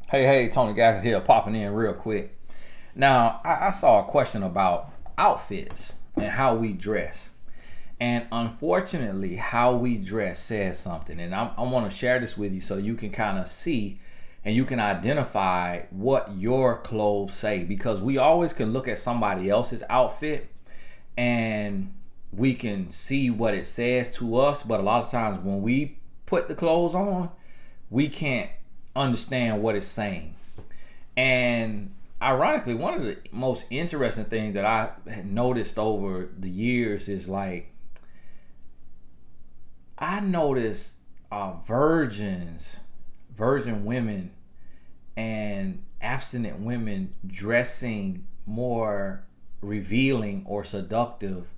Hey, Tony Gaskins here, popping in real quick. Now, I saw a question about outfits and how we dress. And unfortunately, how we dress says something. And I want to share this with you so you can kind of see and you can identify what your clothes say. Because we always can look at somebody else's outfit and we can see what it says to us. But a lot of times when we put the clothes on, we can't understand what it's saying. And ironically, one of the most interesting things that I had noticed over the years is like I noticed virgin women, and abstinent women dressing more revealing or seductive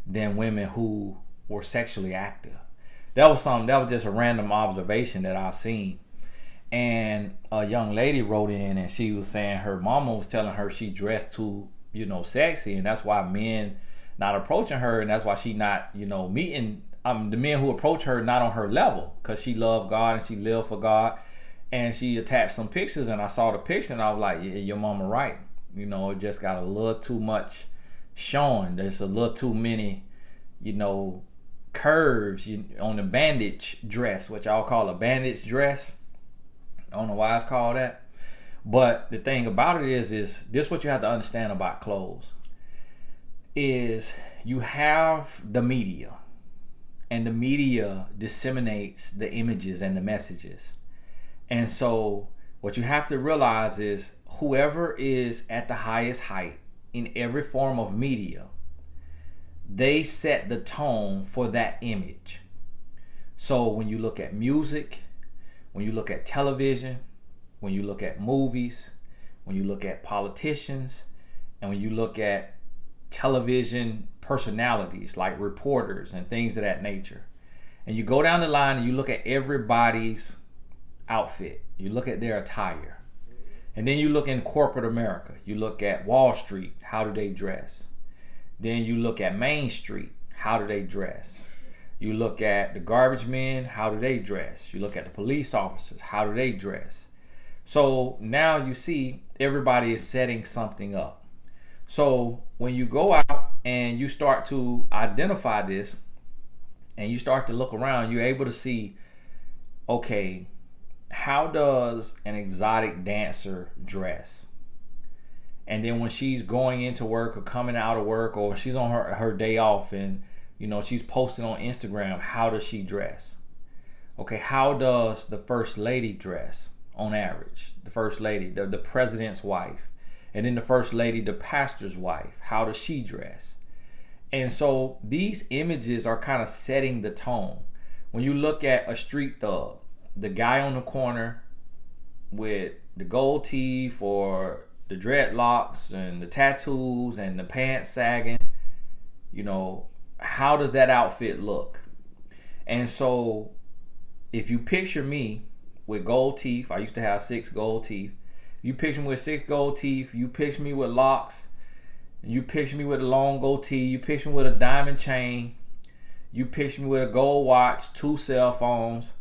than women who were sexually active. That was just a random observation that I've seen. And a young lady wrote in and she was saying her mama was telling her she dressed too, sexy, and that's why men not approaching her, and that's why she not, meeting the men who approach her not on her level, because she loved God and she lived for God. And she attached some pictures, and I saw the picture and I was like, yeah, your mama right. It just got a little too much showing. There's a little too many, curves on the bandage dress, which I'll call a bandage dress. I don't know why it's called that. But the thing about it is this what you have to understand about clothes is you have the media, and the media disseminates the images and the messages. And so what you have to realize is whoever is at the highest height in every form of media, they set the tone for that image. So when you look at music, when you look at television, when you look at movies, when you look at politicians, and when you look at television personalities like reporters and things of that nature, and you go down the line and you look at everybody's outfit, you look at their attire, and then you look in corporate America, you look at Wall Street, how do they dress? Then you look at Main Street, how do they dress? You look at the garbage men, how do they dress? You look at the police officers, how do they dress? So now you see everybody is setting something up. So when you go out and you start to identify this and you start to look around, you're able to see, okay, how does an exotic dancer dress? And then when she's going into work or coming out of work, or she's on her day off and she's posting on Instagram, how does she dress? Okay, how does the first lady dress on average? The first lady, the president's wife, and then the first lady, the pastor's wife, how does she dress? And so these images are kind of setting the tone. When you look at a street thug, the guy on the corner with the gold teeth or the dreadlocks and the tattoos and the pants sagging, how does that outfit look? And so if you picture me with gold teeth, I used to have 6 gold teeth. You picture me with 6 gold teeth, you picture me with locks, you picture me with a long goatee, you picture me with a diamond chain, you picture me with a gold watch, 2 cell phones,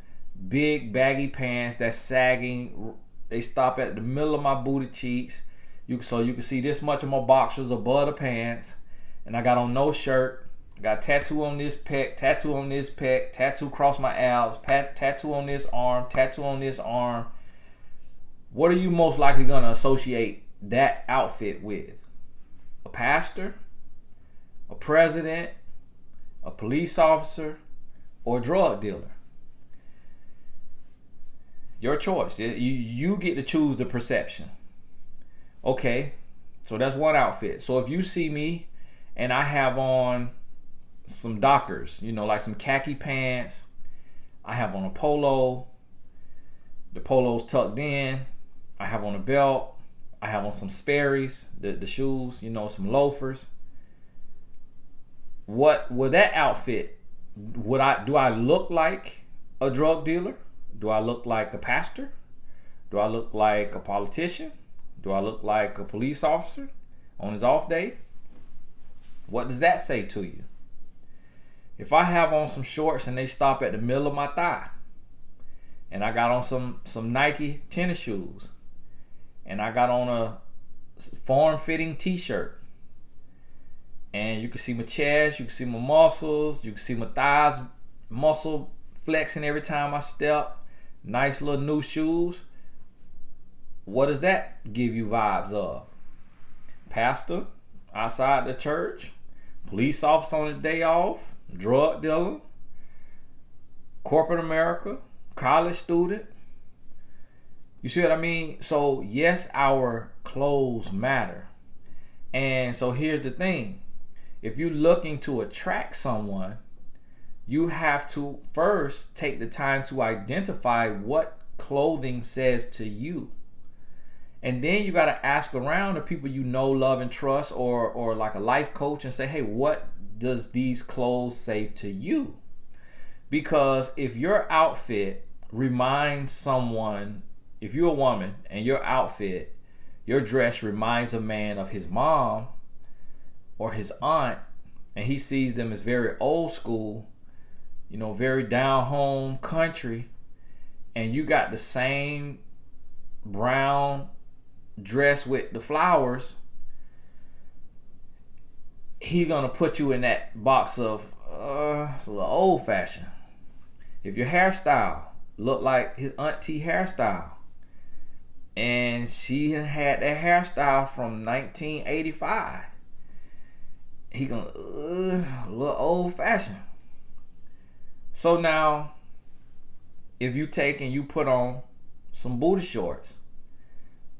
big baggy pants that's sagging, they stop at the middle of my booty cheeks, so you can see this much of my boxers above the pants, and I got on no shirt. I got tattoo on this pec, tattoo on this pec, tattoo across my abs, tattoo on this arm, tattoo on this arm. What are you most likely going to associate that outfit with? A pastor, a president, a police officer, or a drug dealer? Your choice. You get to choose the perception. Okay, so that's one outfit. So if you see me and I have on some Dockers, like some khaki pants, I have on a polo, the polo's tucked in, I have on a belt, I have on some Sperry's, the shoes, some loafers. What would that outfit, do I look like a drug dealer? Do I look like a pastor? Do I look like a politician? Do I look like a police officer on his off day? What does that say to you? If I have on some shorts and they stop at the middle of my thigh, and I got on some Nike tennis shoes, and I got on a form-fitting t-shirt, and you can see my chest, you can see my muscles, you can see my thighs muscle flexing every time I step. Nice little new shoes. What does that give you vibes of? Pastor outside the church, police officer on his day off, drug dealer, corporate America, college student. You see what I mean? So yes, our clothes matter. And so here's the thing. If you're looking to attract someone, you have to first take the time to identify what clothing says to you. And then you got to ask around the people you know, love, and trust, or like a life coach, and say, hey, what does these clothes say to you? Because if your outfit reminds someone, if you're a woman and your outfit, your dress reminds a man of his mom or his aunt, and he sees them as very old school, you know, very down home country, and you got the same brown dress with the flowers, he's gonna put you in that box of a little old fashioned. If your hairstyle look like his auntie hairstyle, and she had that hairstyle from 1985, he gonna a little old fashioned. So now, if you take and you put on some booty shorts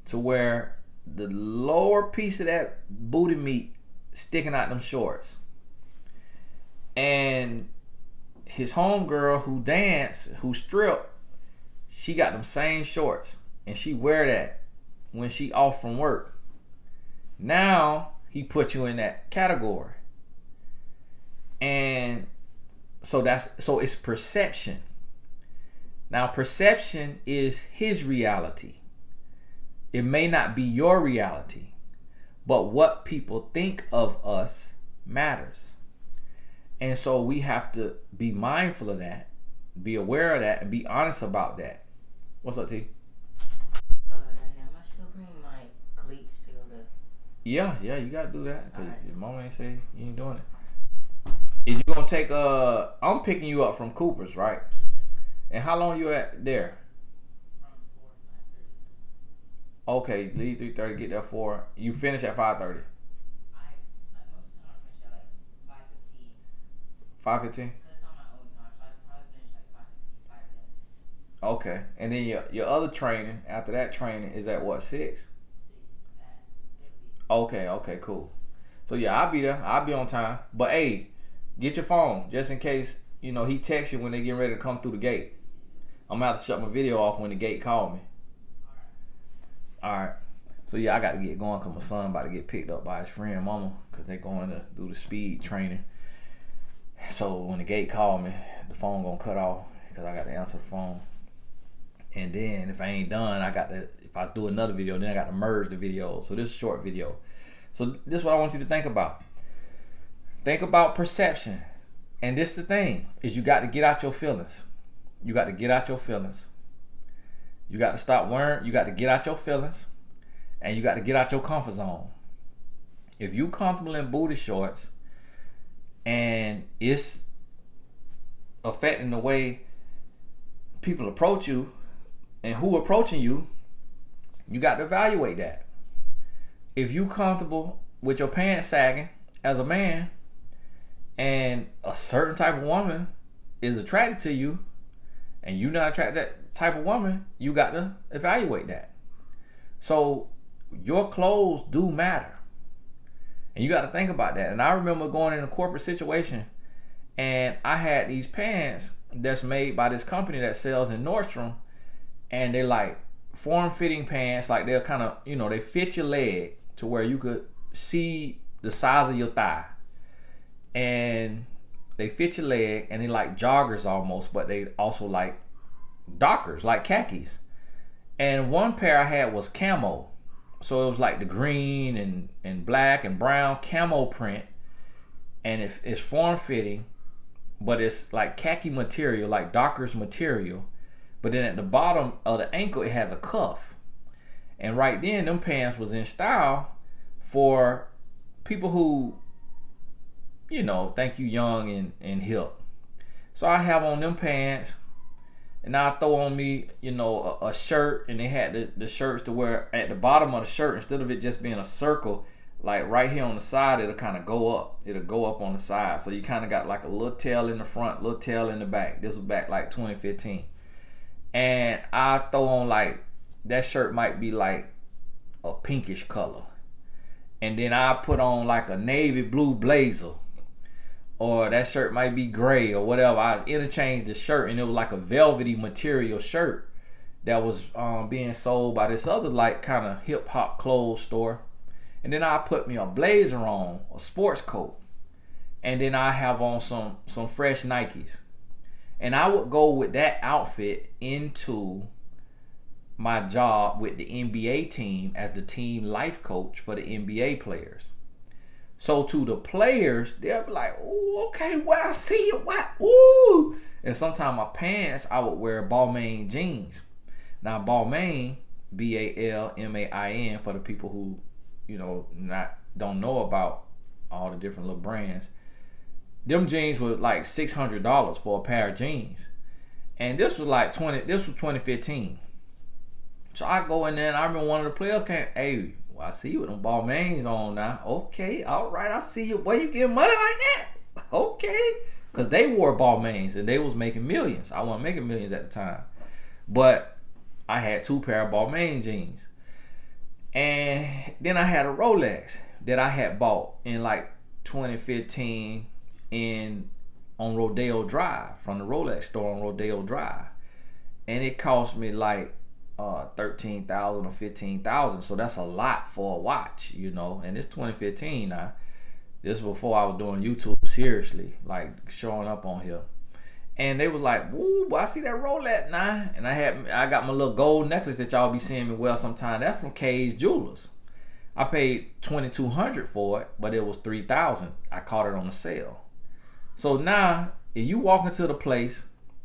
to where the lower piece of that booty meat sticking out them shorts, and his homegirl who dance, who strip, she got them same shorts, and she wear that when she off from work. Now he put you in that category. And so it's perception. Now perception is his reality. It may not be your reality, but what people think of us matters. And so we have to be mindful of that, be aware of that, and be honest about that. What's up, T? Am I still bring my cleats to go to? Yeah, you gotta do that. Cause Alright. your mama ain't say you ain't doing it. Is you gonna take I'm picking you up from Cooper's, right? And how long you at there? From 4 to 5:30. Okay, leave 3:30, get there 4. You finish at 5:30. Most of the time I finish at like 5:15. 5:15? Cause it's on my own time, so I probably finish like 5:10. Okay. And then your other training, after that training, is at what, 6? 6 at 50. Okay, cool. So yeah, I'll be there. I'll be on time. But hey, get your phone just in case, you know, he texts you when they getting ready to come through the gate. I'm gonna have to shut my video off when the gate call me. Alright. So yeah, I got to get going because my son about to get picked up by his friend mama because they going to do the speed training. So when the gate call me, the phone gonna cut off because I got to answer the phone. And then if I ain't done, if I do another video, then I got to merge the video. So this is a short video. So this is what I want you to think about. Think about perception. And this the thing, is you got to get out your feelings. You got to get out your feelings. You got to stop worrying. You got to get out your feelings. And you got to get out your comfort zone. If you comfortable in booty shorts and it's affecting the way people approach you and who approaching you, you got to evaluate that. If you comfortable with your pants sagging as a man and a certain type of woman is attracted to you and you not attracted to that type of woman, you got to evaluate that. So your clothes do matter. And you got to think about that. And I remember going in a corporate situation and I had these pants that's made by this company that sells in Nordstrom, and they're like form-fitting pants, like they're kind of, you know, they fit your leg to where you could see the size of your thigh. And they fit your leg, and they like joggers almost, but they also like Dockers, like khakis. And one pair I had was camo. So it was like the green and black and brown camo print. And it's form-fitting, but it's like khaki material, like Dockers material. But then at the bottom of the ankle, it has a cuff. And right then, them pants was in style for people who, think you young and hip. So I have on them pants, and I throw on me, a shirt, and they had the shirts to wear at the bottom of the shirt, instead of it just being a circle, like right here on the side, it'll kind of go up. It'll go up on the side. So you kind of got like a little tail in the front, little tail in the back. This was back like 2015. And I throw on like, that shirt might be like a pinkish color. And then I put on like a navy blue blazer. Or that shirt might be gray or whatever. I interchanged the shirt, and it was like a velvety material shirt that was being sold by this other like kind of hip hop clothes store. And then I put me a blazer on, a sports coat, and then I have on some fresh Nikes. And I would go with that outfit into my job with the NBA team as the team life coach for the NBA players. So to the players, they'll be like, "Ooh, okay, well, I see you. What? Ooh." And sometimes my pants, I would wear Balmain jeans. Now, Balmain, Balmain, for the people who, don't know about all the different little brands. Them jeans were like $600 for a pair of jeans. And this was 2015. So I go in there, and I remember one of the players came, "Hey, well, I see you with them Balmains on now." "Okay, all right, I see you. Where you get money like that?" "Okay." Because they wore Balmains, and they was making millions. I wasn't making millions at the time. But I had 2 pair of Balmain jeans. And then I had a Rolex that I had bought in like 2015 on Rodeo Drive, from the Rolex store on Rodeo Drive. And it cost me like $13,000 or $15,000. So that's a lot for a watch, and it's 2015 now. This was before I was doing YouTube seriously, like showing up on here. And they was like, "Woo, I see that Rolex now." And I got my little gold necklace that y'all be seeing me wear sometime. That's from Kay's Jewelers. I paid $2,200 for it, but it was $3,000. I caught it on the sale. So now, if you walk into the place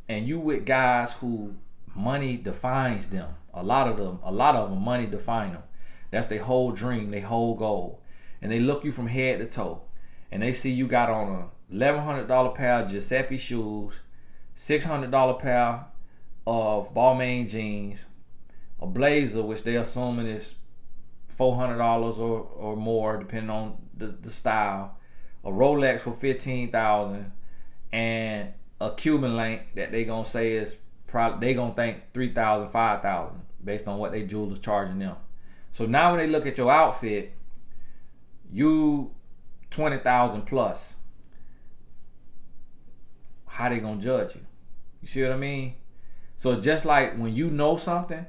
and you with guys who money defines them, a lot of them money define them. That's their whole dream, their whole goal. And they look you from head to toe, and they see you got on a $1,100 pair of Giuseppe shoes, $600 pair of Balmain jeans, a blazer, which they're assuming is $400 or more, depending on the style, a Rolex for $15,000, and a Cuban link that they gonna say is probably, they gonna think $3,000, $5,000 based on what they jewelers charging them. So now when they look at your outfit, you $20,000 plus. How they gonna judge you? You see what I mean? So just like when you know something,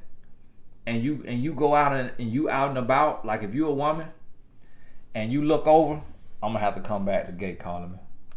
and you go out and you out and about, like if you're a woman and you look over, I'm gonna have to come back to Gate calling me.